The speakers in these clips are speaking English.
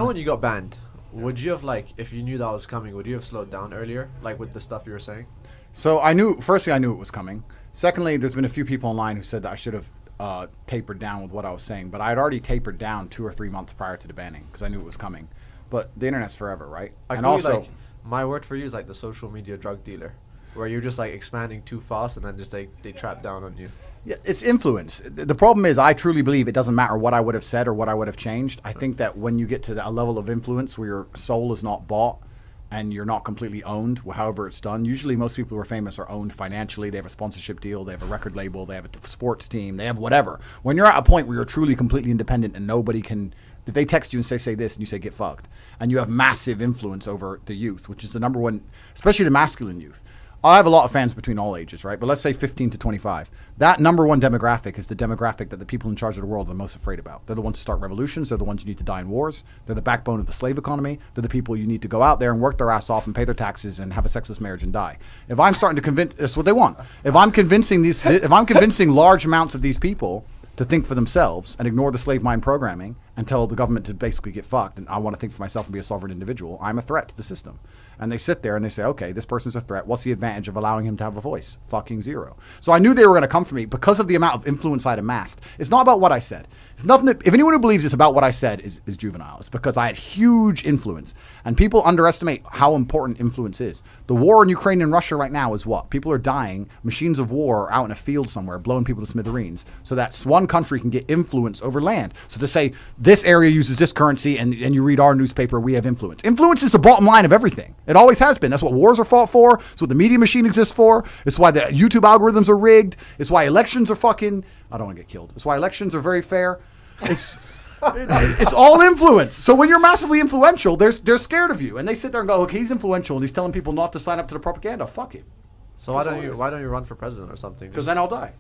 when you got banned, would you have, like, if you knew that was coming, would you have slowed down earlier, like with the stuff you were saying? So firstly, I knew it was coming. Secondly, there's been a few people online who said that I should have tapered down with what I was saying, but I had already tapered down 2 or 3 months prior to the banning because I knew it was coming. But the internet's forever, right? And also, like, my word for you is like the social media drug dealer, where you're just like expanding too fast and then just like they trap down on you. Yeah, it's influence. The problem is I truly believe it doesn't matter what I would have said or what I would have changed. I think that when you get to a level of influence where your soul is not bought and you're not completely owned, however it's done. Usually most people who are famous are owned financially. They have a sponsorship deal. They have a record label. They have a sports team. They have whatever. When you're at a point where you're truly completely independent and nobody can, if they text you and say this, and you say get fucked, and you have massive influence over the youth, which is the number one, especially the masculine youth. I have a lot of fans between all ages, right? But let's say 15 to 25. That number one demographic is the demographic that the people in charge of the world are most afraid about. They're the ones who start revolutions. They're the ones you need to die in wars. They're the backbone of the slave economy. They're the people you need to go out there and work their ass off and pay their taxes and have a sexless marriage and die. If I'm starting to convince, that's what they want. If I'm convincing large amounts of these people to think for themselves and ignore the slave mind programming and tell the government to basically get fucked, and I want to think for myself and be a sovereign individual, I'm a threat to the system. And they sit there and they say, okay, this person's a threat. What's the advantage of allowing him to have a voice? Fucking zero. So I knew they were going to come for me because of the amount of influence I'd amassed. It's not about what I said. It's nothing that, if anyone who believes it's about what I said is juvenile. It's because I had huge influence. And people underestimate how important influence is. The war in Ukraine and Russia right now is what? People are dying. Machines of war are out in a field somewhere, blowing people to smithereens. So that one country can get influence over land. So to say, this area uses this currency and you read our newspaper, we have influence. Influence is the bottom line of everything. It always has been. That's what wars are fought for. It's what the media machine exists for. It's why the YouTube algorithms are rigged. It's why elections are fucking... I don't want to get killed. It's why elections are very fair. It's all influence. So when you're massively influential, they're scared of you. And they sit there and go, okay, he's influential and he's telling people not to sign up to the propaganda. Fuck it. So why don't you run for president or something? Because then I'll die.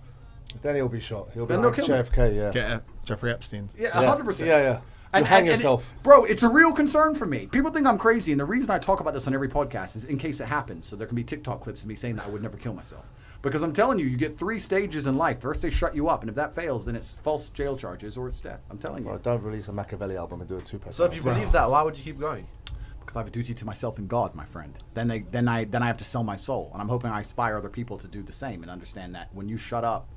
Then he'll be shot. He'll be Then like they'll kill JFK, yeah. Get Jeffrey Epstein. Yeah, 100%. Yeah. And hang yourself. Bro, it's a real concern for me. People think I'm crazy, and the reason I talk about this on every podcast is in case it happens. So there can be TikTok clips of me saying that I would never kill myself. Because I'm telling you, you get 3 stages in life. First, they shut you up, and if that fails, then it's false jail charges or it's death. I'm telling you. Well, don't release a Machiavelli album and do a 2-pack. So if you believe that, why would you keep going? Because I have a duty to myself and God, my friend. Then I have to sell my soul, and I'm hoping I inspire other people to do the same and understand that when you shut up,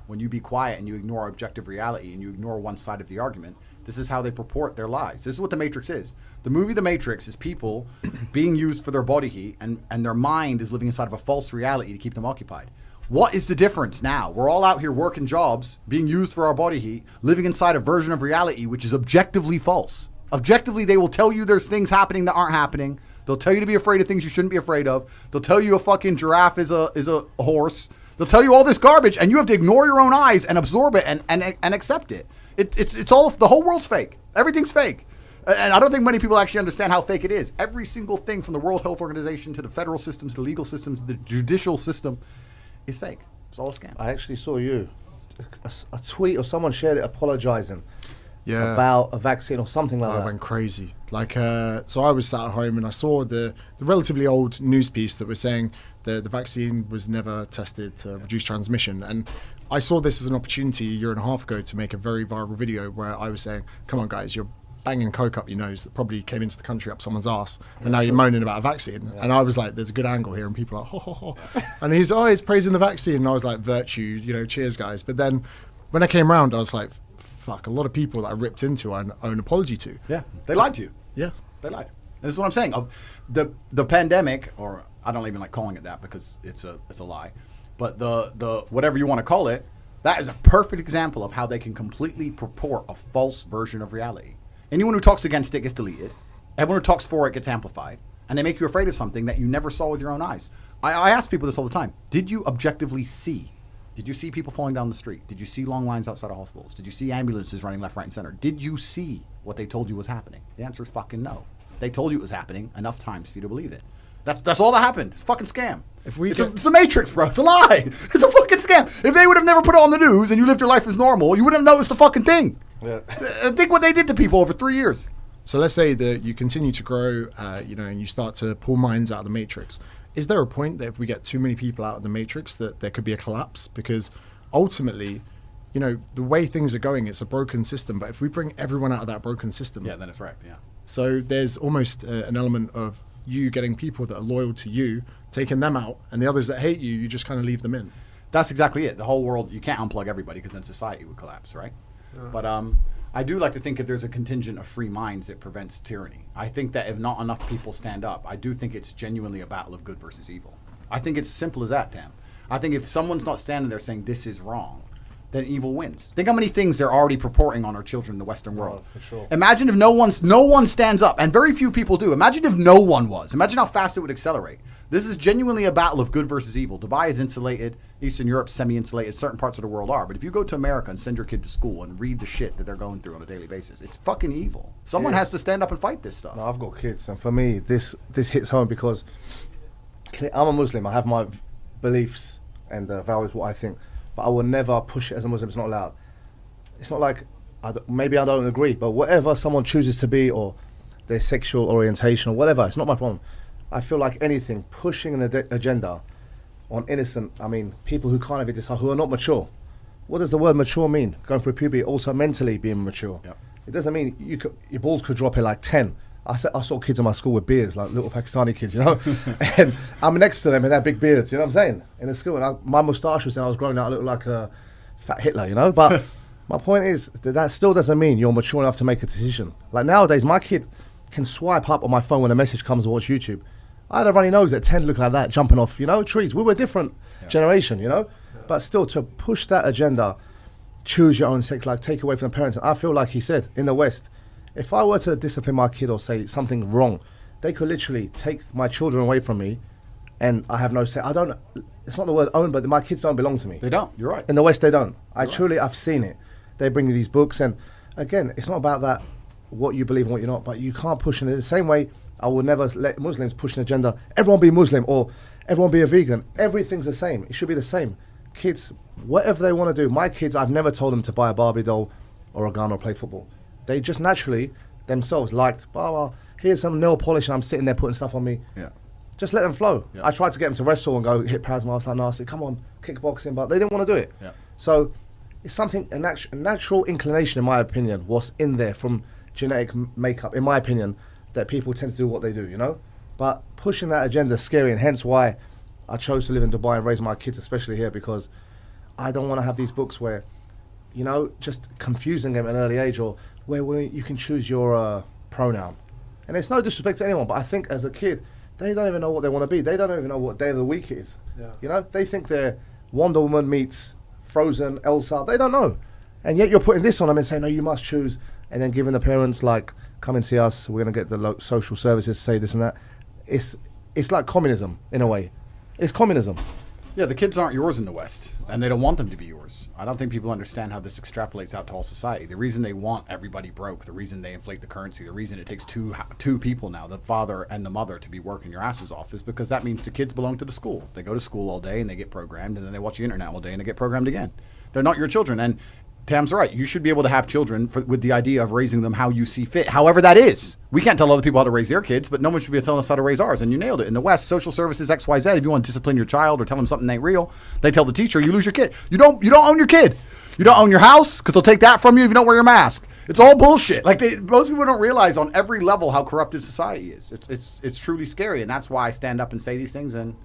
when you be quiet and you ignore objective reality and you ignore one side of the argument, this is how they purport their lies. This is what The Matrix is. The movie The Matrix is people being used for their body heat and their mind is living inside of a false reality to keep them occupied. What is the difference now? We're all out here working jobs, being used for our body heat, living inside a version of reality which is objectively false. Objectively, they will tell you there's things happening that aren't happening. They'll tell you to be afraid of things you shouldn't be afraid of. They'll tell you a fucking giraffe is a horse. They'll tell you all this garbage, and you have to ignore your own eyes and absorb it and accept it. It's all, the whole world's fake. Everything's fake. And I don't think many people actually understand how fake it is. Every single thing from the World Health Organization to the federal system to the legal system to the judicial system is fake. It's all a scam. I actually saw a tweet or someone shared it apologizing Yeah. about a vaccine or something like I that. went crazy. Like, so I was sat at home and I saw the relatively old news piece that was saying the vaccine was never tested to reduce transmission. And I saw this as an opportunity a year and a half ago to make a very viral video where I was saying, come on guys, you're banging coke up your nose that probably came into the country up someone's ass, and now you're moaning about a vaccine. And I was like, there's a good angle here, and people are like, ho ho ho. And he's praising the vaccine, and I was like, virtue, cheers guys. But then when I came around, I was like, fuck, a lot of people that I ripped into I owe an apology to. Yeah, they lied to you. Yeah. They lied. This is what I'm saying. The pandemic, or I don't even like calling it that because it's a lie, but the whatever you want to call it, that is a perfect example of how they can completely purport a false version of reality. Anyone who talks against it gets deleted. Everyone who talks for it gets amplified. And they make you afraid of something that you never saw with your own eyes. I ask people this all the time. Did you objectively see? Did you see people falling down the street? Did you see long lines outside of hospitals? Did you see ambulances running left, right, and center? Did you see what they told you was happening? The answer is fucking no. They told you it was happening enough times for you to believe it. That's all that happened. It's a fucking scam. It's the Matrix, bro. It's a lie. It's a fucking scam. If they would have never put it on the news and you lived your life as normal, you wouldn't have noticed the fucking thing. Yeah. Think what they did to people over 3 years. So let's say that you continue to grow, and you start to pull minds out of the Matrix. Is there a point that if we get too many people out of the Matrix that there could be a collapse? Because ultimately, the way things are going, it's a broken system. But if we bring everyone out of that broken system, yeah, then it's right. Yeah. So there's almost an element of you getting people that are loyal to you, taking them out, and the others that hate you, you just kind of leave them in. That's exactly it. The whole world, you can't unplug everybody because then society would collapse, right? But I do like to think if there's a contingent of free minds, it prevents tyranny. I think that if not enough people stand up, I do think it's genuinely a battle of good versus evil. I think it's simple as that, Tam. I think if someone's not standing there saying this is wrong, then evil wins. Think how many things they're already purporting on our children in the Western world. For sure. Imagine if no one stands up, and very few people do. Imagine if no one was. Imagine how fast it would accelerate. This is genuinely a battle of good versus evil. Dubai is insulated. Eastern Europe's semi-insulated. Certain parts of the world are. But if you go to America and send your kid to school and read the shit that they're going through on a daily basis, it's fucking evil. Someone has to stand up and fight this stuff. No, I've got kids, and for me, this hits home because I'm a Muslim. I have my beliefs and values, what I think, but I will never push it as a Muslim. It's not allowed. It's not like maybe I don't agree, but whatever someone chooses to be or their sexual orientation or whatever, it's not my problem. I feel like anything pushing an agenda on innocent, people who can't even decide, who are not mature. What does the word mature mean? Going through puberty, also mentally being mature. Yep. It doesn't mean your balls could drop at like 10. I saw kids in my school with beards, like little Pakistani kids, and I'm next to them and they have big beards, you know what I'm saying? In the school, and my moustache was, and I was growing out, I looked like a fat Hitler, but my point is that still doesn't mean you're mature enough to make a decision. Like nowadays, my kid can swipe up on my phone when a message comes to watch YouTube. I had a runny nose at 10 looking like that, jumping off, trees. We were a different generation, but still to push that agenda, choose your own sex life, take away from the parents. I feel like he said, in the West, if I were to discipline my kid or say something wrong, they could literally take my children away from me and I have no say. It's not the word own, but my kids don't belong to me. They don't. You're right. In the West, they don't. I've seen it. They bring you these books, and again, it's not about that, what you believe and what you're not, but you can't push it. The same way, I will never let Muslims push an agenda, everyone be Muslim or everyone be a vegan. Everything's the same. It should be the same. Kids, whatever they want to do. My kids, I've never told them to buy a Barbie doll or a gun or play football. They just naturally themselves liked, here's some nail polish and I'm sitting there putting stuff on me. Yeah. Just let them flow. Yeah. I tried to get them to wrestle and go hit pads, and I was like, no, I said, come on, kickboxing, but they didn't want to do it. Yeah. So it's something, a natural inclination, in my opinion, was in there from genetic makeup, in my opinion, that people tend to do what they do, But pushing that agenda is scary, and hence why I chose to live in Dubai and raise my kids, especially here, because I don't want to have these books where, just confusing them at an early age, or where you can choose your pronoun. And it's no disrespect to anyone, but I think as a kid, they don't even know what they want to be. They don't even know what day of the week it is. Yeah. They think they're Wonder Woman meets Frozen, Elsa. They don't know. And yet you're putting this on them and saying, no, you must choose. And then giving the parents, like, come and see us, we're going to get the social services to say this and that. It's like communism, in a way. It's communism. Yeah, the kids aren't yours in the West, and they don't want them to be yours. I don't think people understand how this extrapolates out to all society. The reason they want everybody broke, the reason they inflate the currency, the reason it takes two people now, the father and the mother, to be working your asses off is because that means the kids belong to the school. They go to school all day and they get programmed, and then they watch the internet all day and they get programmed again. They're not your children, and Tam's right. You should be able to have children with the idea of raising them how you see fit, however that is. We can't tell other people how to raise their kids, but no one should be telling us how to raise ours. And you nailed it. In the West, social services, XYZ, if you want to discipline your child or tell them something ain't real, they tell the teacher, you lose your kid. You don't own your kid. You don't own your house because they'll take that from you if you don't wear your mask. It's all bullshit. Like most people don't realize on every level how corrupted society is. It's truly scary, and that's why I stand up and say these things. And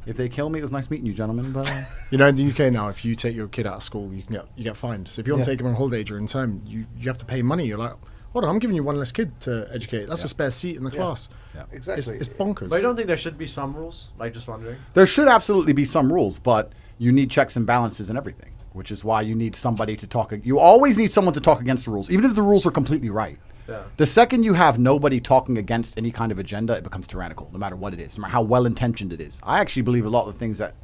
if they kill me, it was nice meeting you, gentlemen. But in the UK now, if you take your kid out of school, you get fined. So if you want to take him on holiday during term, you have to pay money. You're like, hold on, I'm giving you one less kid to educate. That's a spare seat in the class. Yeah. Exactly. It's bonkers. But you don't think there should be some rules? Like, just wondering. There should absolutely be some rules, but you need checks and balances and everything, which is why you need somebody to talk. You always need someone to talk against the rules, even if the rules are completely right. Yeah. The second you have nobody talking against any kind of agenda, it becomes tyrannical, no matter what it is, no matter how well-intentioned it is. I actually believe a lot of the things that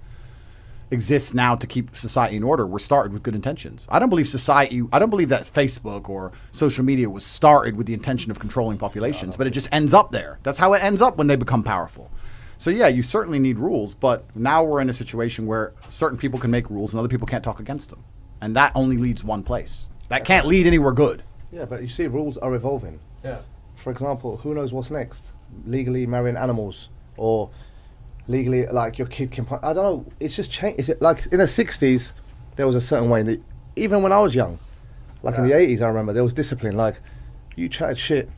exist now to keep society in order were started with good intentions. I don't believe that Facebook or social media was started with the intention of controlling populations, but it just ends up there. That's how it ends up when they become powerful. So yeah, you certainly need rules, but now we're in a situation where certain people can make rules and other people can't talk against them. And that only leads one place. That can't lead anywhere good. Yeah, but you see, rules are evolving. Yeah. For example, who knows what's next? Legally marrying animals, or legally, like, your kid can... I don't know, it's just changed. Is it like in the 60s, there was a certain way. Even when I was young, like in the 80s, I remember, there was discipline. Like, you chatted shit,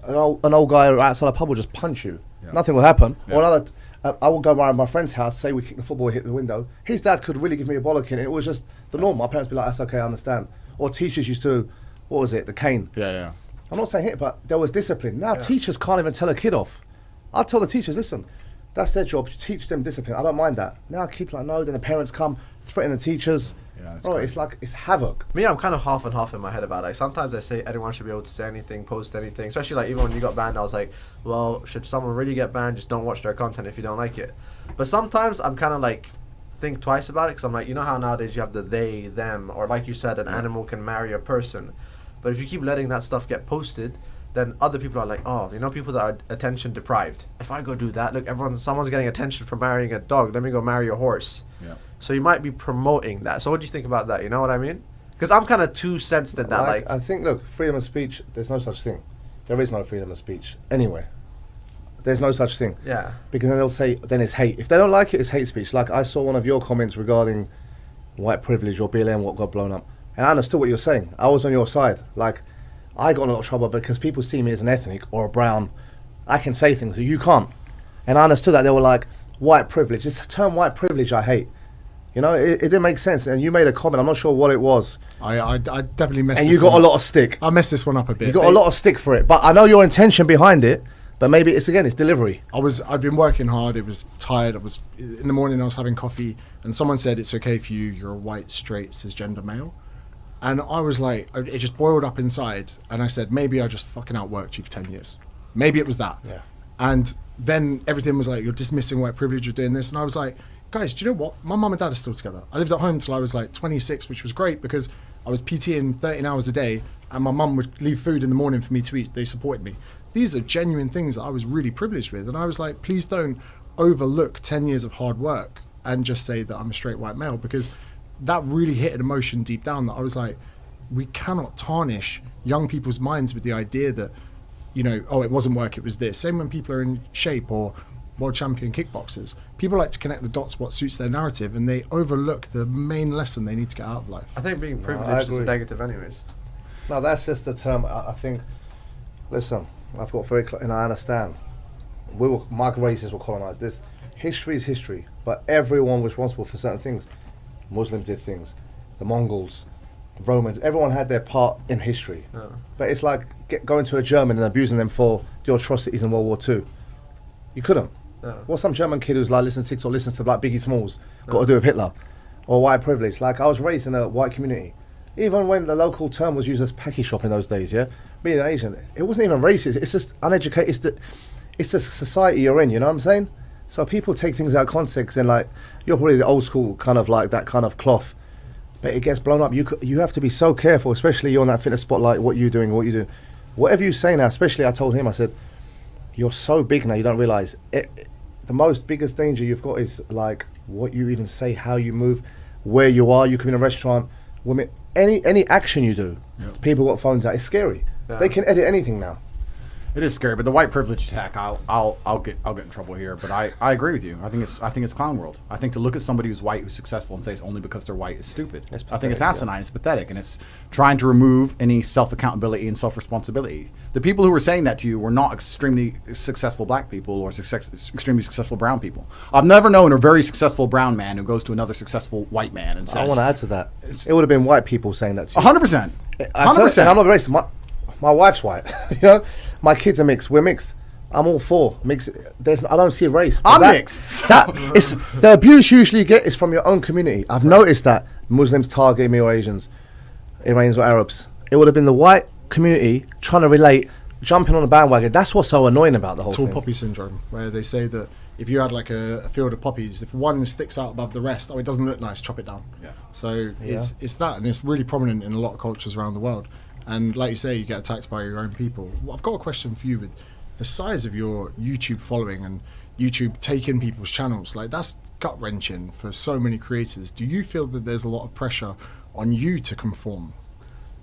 an old guy outside a pub will just punch you. Yeah. Nothing will happen. Yeah. Or another, I will go around my friend's house, say we kick the football, hit the window. His dad could really give me a bollocking. It was just the norm. My parents would be like, that's okay, I understand. Or teachers used to, what was it, the cane. Yeah. I'm not saying hit, but there was discipline. Now teachers can't even tell a kid off. I'll tell the teachers, listen, that's their job. Teach them discipline. I don't mind that. Now kids like, no, then the parents come, threaten the teachers. Yeah, that's Bro, crazy. it's like, it's havoc. Me, I'm kind of half and half in my head about it. Like, sometimes I say anyone should be able to say anything, post anything. Especially like even when you got banned, I was like, well, should someone really get banned? Just don't watch their content if you don't like it. But sometimes I'm kind of like think twice about it because I'm like, you know how nowadays you have the they, them, or like you said, an animal can marry a person. But if you keep letting that stuff get posted, then other people are like, oh, you know, people that are attention deprived. If I go do that, look, someone's getting attention for marrying a dog. Let me go marry a horse. Yeah. So you might be promoting that. So what do you think about that? You know what I mean? Because I'm kind of too sensed in that. Like, I think, look, freedom of speech, there's no such thing. There is no freedom of speech anywhere. There's no such thing. yeah. Because then they'll say, then it's hate. If they don't like it, it's hate speech. Like, I saw one of your comments regarding white privilege or BLM, what got blown up. And I understood what you're saying. I was on your side. Like, I got in a lot of trouble because people see me as an ethnic or a brown. I can say things that you can't. And I understood that. They were like, white privilege. This term white privilege I hate. You know, it didn't make sense. And you made a comment. I'm not sure what it was. I definitely messed. And this you got one a up. lot of stick. I messed this one up a bit. You got a lot of stick for it. But I know your intention behind it. But maybe it's delivery. I'd been working hard. It was tired. I was in the morning. I was having coffee, and someone said it's okay for you. You're a white, straight, cisgender male, and I was like, it just boiled up inside. And I said, maybe I just fucking outworked you for 10 years. Maybe it was that. Yeah. And then everything was like, you're dismissing white privilege. You're doing this, and I was like, guys, do you know what? My mum and dad are still together. I lived at home till I was like 26, which was great because I was PTing 13 hours a day, and my mum would leave food in the morning for me to eat. They supported me. These are genuine things that I was really privileged with. And I was like, please don't overlook 10 years of hard work and just say that I'm a straight white male, because that really hit an emotion deep down that I was like, we cannot tarnish young people's minds with the idea that, you know, oh, it wasn't work, it was this. Same when people are in shape or world champion kickboxers. People like to connect the dots what suits their narrative, and they overlook the main lesson they need to get out of life. I think being I privileged is agree. a negative anyways. No, that's just the term. I think, listen, I've got and I understand. My races were colonized. This history is history, but everyone was responsible for certain things. Muslims did things, the Mongols, Romans. Everyone had their part in history. Yeah. But it's like going to a German and abusing them for the atrocities in World War II. You couldn't. Yeah. What's some German kid who's like listening to TikTok, listening to like Biggie Smalls, got to do with Hitler, or white privilege? Like, I was raised in a white community. Even when the local term was used as packy shop in those days, yeah, being an Asian, it wasn't even racist. It's just uneducated. It's the society you're in. You know what I'm saying? So people take things out of context and like, you're probably the old school kind of like that kind of cloth, but it gets blown up. You have to be so careful, especially you're on that fitness spotlight. What you doing? What you do? Whatever you say now. Especially, I told him, I said, you're so big now. You don't realize it. The biggest danger you've got is like what you even say, how you move, where you are. You come in a restaurant, women. Any action you do, people got phones out. It's scary. Yeah. They can edit anything now. It is scary, but the white privilege attack, I'll get in trouble here. But I agree with you. I think it's clown world. I think to look at somebody who's white, who's successful, and say it's only because they're white is stupid. It's I think it's pathetic, asinine. It's pathetic, and it's trying to remove any self accountability and self responsibility. The people who were saying that to you were not extremely successful black people or extremely successful brown people. I've never known a very successful brown man who goes to another successful white man and says, I want to add to that. It would have been white people saying that to you. 100%. 100%. I'm not racist. My wife's white. You know, my kids are mixed. We're mixed. I'm all for mixed. I don't see race. I'm mixed. It's the abuse you usually get is from your own community. I've noticed that Muslims target me or Asians, Iranians or Arabs. It would have been the white community trying to relate, jumping on the bandwagon. That's what's so annoying about the whole Tall thing. poppy syndrome, where they say that if you had like a field of poppies, if one sticks out above the rest, oh, it doesn't look nice, chop it down. Yeah. So it's that, and it's really prominent in a lot of cultures around the world. And like you say, you get attacked by your own people. Well, I've got a question for you. With the size of your YouTube following and YouTube taking people's channels, like that's gut-wrenching for so many creators. Do you feel that there's a lot of pressure on you to conform?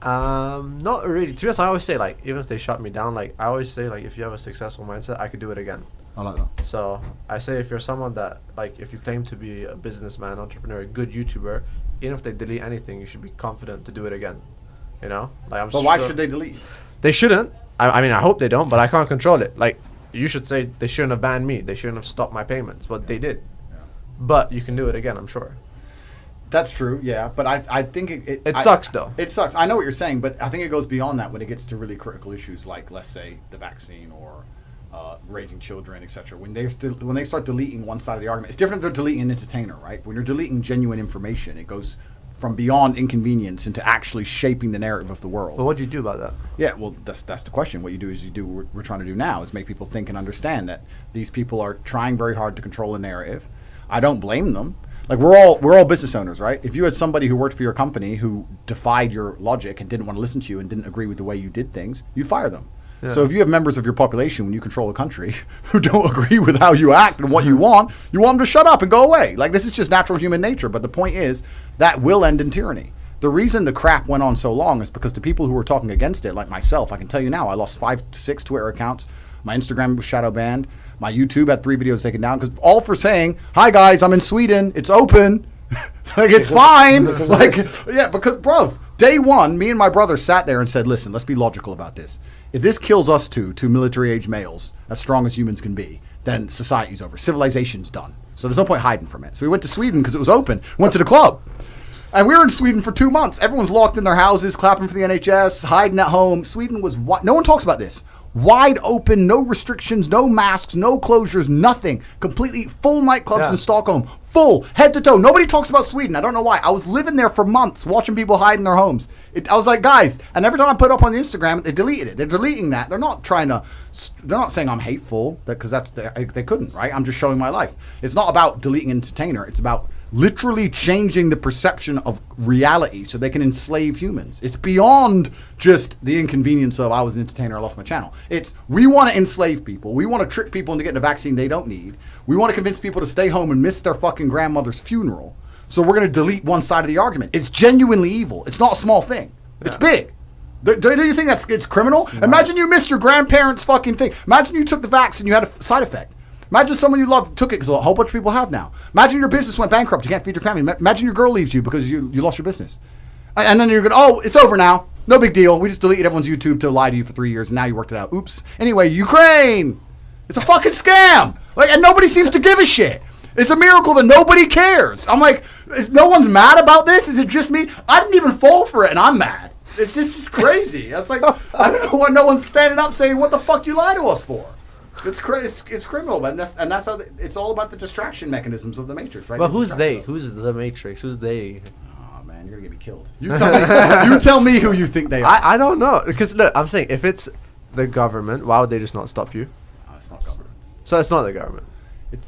Not really. To be honest, I always say, like, even if they shut me down, like, I always say, like, if you have a successful mindset, I could do it again. I like that. So I say, if you're someone that, like, if you claim to be a businessman, entrepreneur, a good YouTuber, even if they delete anything, you should be confident to do it again. You know, like, But why should they delete? They shouldn't. I mean, I hope they don't, but I can't control it. Like, you should say they shouldn't have banned me. They shouldn't have stopped my payments, but they did. Yeah. But you can do it again, I'm sure. That's true, yeah. But I think It sucks, though. It sucks. I know what you're saying, but I think it goes beyond that when it gets to really critical issues like, let's say, the vaccine or raising children, etc. When they start deleting one side of the argument, it's different than deleting an entertainer, right? When you're deleting genuine information, it goes from beyond inconvenience into actually shaping the narrative of the world. But what do you do about that? Yeah, well, that's the question. What you do is you do what we're trying to do now is make people think and understand that these people are trying very hard to control a narrative. I don't blame them. Like we're all business owners, right? If you had somebody who worked for your company who defied your logic and didn't want to listen to you and didn't agree with the way you did things, you'd fire them. Yeah. So if you have members of your population when you control a country who don't agree with how you act and what you want them to shut up and go away. Like this is just natural human nature. But the point is that will end in tyranny. The reason the crap went on so long is because the people who were talking against it, like myself, I can tell you now, I lost 5-6 Twitter accounts. My Instagram was shadow banned. My YouTube had 3 videos taken down because all for saying, "Hi guys, I'm in Sweden. It's open. Like it's fine." Like yeah, because bruv, day one, me and my brother sat there and said, "Listen, let's be logical about this. If this kills us two military age males, as strong as humans can be, then society's over. Civilization's done. So there's no point hiding from it." So we went to Sweden because it was open. Went to the club. And we were in Sweden for 2 months. Everyone's locked in their houses, clapping for the NHS, hiding at home. Sweden was no one talks about this. Wide open, no restrictions, no masks, no closures, nothing. Completely full nightclubs in Stockholm. Full, head to toe. Nobody talks about Sweden. I don't know why. I was living there for months, watching people hide in their homes. I was like, guys, and every time I put up on the Instagram, they deleted it. They're deleting that. They're not saying I'm hateful, because they couldn't, right? I'm just showing my life. It's not about deleting entertainer. It's about literally changing the perception of reality so they can enslave humans. It's beyond just the inconvenience of I was an entertainer, I lost my channel. It's we want to enslave people. We want to trick people into getting a vaccine they don't need. We want to convince people to stay home and miss their fucking grandmother's funeral. So we're going to delete one side of the argument. It's genuinely evil. It's not a small thing. It's big. Do you think it's criminal? No. Imagine you missed your grandparents' fucking thing. Imagine you took the vaccine and you had a side effect. Imagine someone you love took it, because a whole bunch of people have now. Imagine your business went bankrupt. You can't feed your family. Imagine your girl leaves you because you lost your business. And then you're going, oh, it's over now. No big deal. We just deleted everyone's YouTube to lie to you for 3 years, and now you worked it out. Oops. Anyway, Ukraine. It's a fucking scam. And nobody seems to give a shit. It's a miracle that nobody cares. I'm like, no one's mad about this? Is it just me? I didn't even fall for it, and I'm mad. It's just crazy. It's like, I don't know why no one's standing up saying, what the fuck do you lie to us for? It's criminal, and that's how it's all about the distraction mechanisms of the Matrix, right? Well, who's they? Who's the Matrix? Who's they? Oh man, you're gonna get me killed. You tell me who you think they are. I don't know, because look, I'm saying if it's the government, why would they just not stop you? It's not governments. So it's not the government.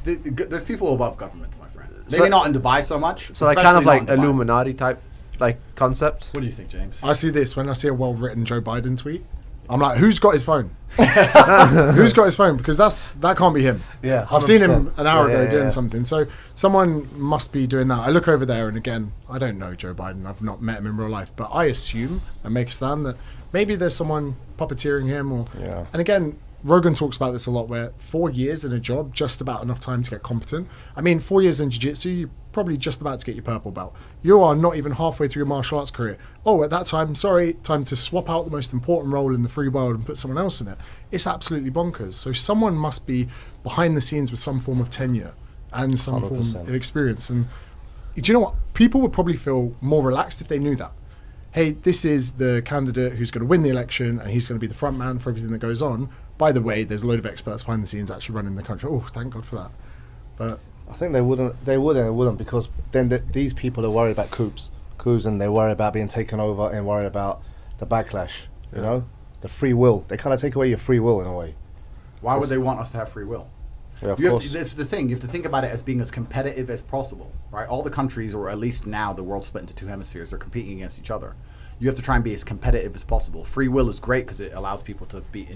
There's people above governments, my friend. Maybe not in Dubai so much. So like kind of like Illuminati type like concept. What do you think, James? I see this when I see a well-written Joe Biden tweet. I'm like, who's got his phone? Who's got his phone? Because that can't be him. Yeah, 100%. I've seen him an hour ago doing something. So someone must be doing that. I look over there, and again, I don't know Joe Biden. I've not met him in real life, but I assume and make a stand that maybe there's someone puppeteering him. And again, Rogan talks about this a lot, where 4 years in a job, just about enough time to get competent. I mean, 4 years in jiu-jitsu, you're probably just about to get your purple belt. You are not even halfway through your martial arts career. Oh, at that time, time to swap out the most important role in the free world and put someone else in it. It's absolutely bonkers. So someone must be behind the scenes with some form of tenure and some 100%. Form of experience. And do you know what? People would probably feel more relaxed if they knew that. Hey, this is the candidate who's going to win the election, and he's going to be the front man for everything that goes on. By the way, there's a load of experts behind the scenes actually running the country. Oh, thank God for that. But I think they wouldn't, because then these people are worried about coups, and they're worried about being taken over and worried about the backlash, you know, the free will. They kind of take away your free will in a way. Why would they want us to have free will? Yeah, of course. That's the thing. You have to think about it as being as competitive as possible, right? All the countries, or at least now the world's split into 2 hemispheres, are competing against each other. You have to try and be as competitive as possible. Free will is great because it allows people to be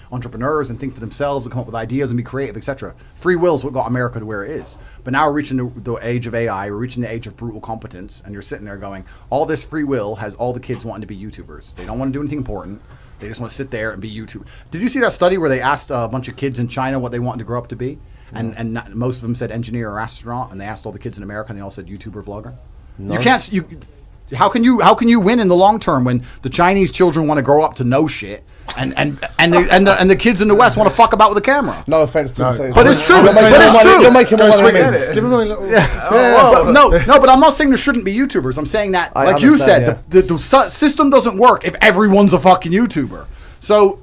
entrepreneurs and think for themselves and come up with ideas and be creative, etc. Free will is what got America to where it is. But now we're reaching the age of AI, we're reaching the age of brutal competence, and you're sitting there going, all this free will has all the kids wanting to be YouTubers. They don't want to do anything important. They just want to sit there and be YouTubers. Did you see that study where they asked a bunch of kids in China what they wanted to grow up to be? And most of them said engineer or astronaut, and they asked all the kids in America, and they all said YouTuber, vlogger. No. You can't... How can you win in the long term when the Chinese children want to grow up to know shit, And the kids in the West want to fuck about with the camera. No offense to No. him. But it's true. You're making But it's more money- true. You're making more Go money swing than at me. it. Give him a little. No, but I'm not saying there shouldn't be YouTubers. I'm saying that, I like you understand, said, the system doesn't work if everyone's a fucking YouTuber. So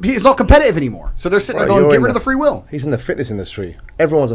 it's not competitive anymore. So they're sitting there Bro, going, you're get in rid of the free will. He's in the fitness industry. Everyone's a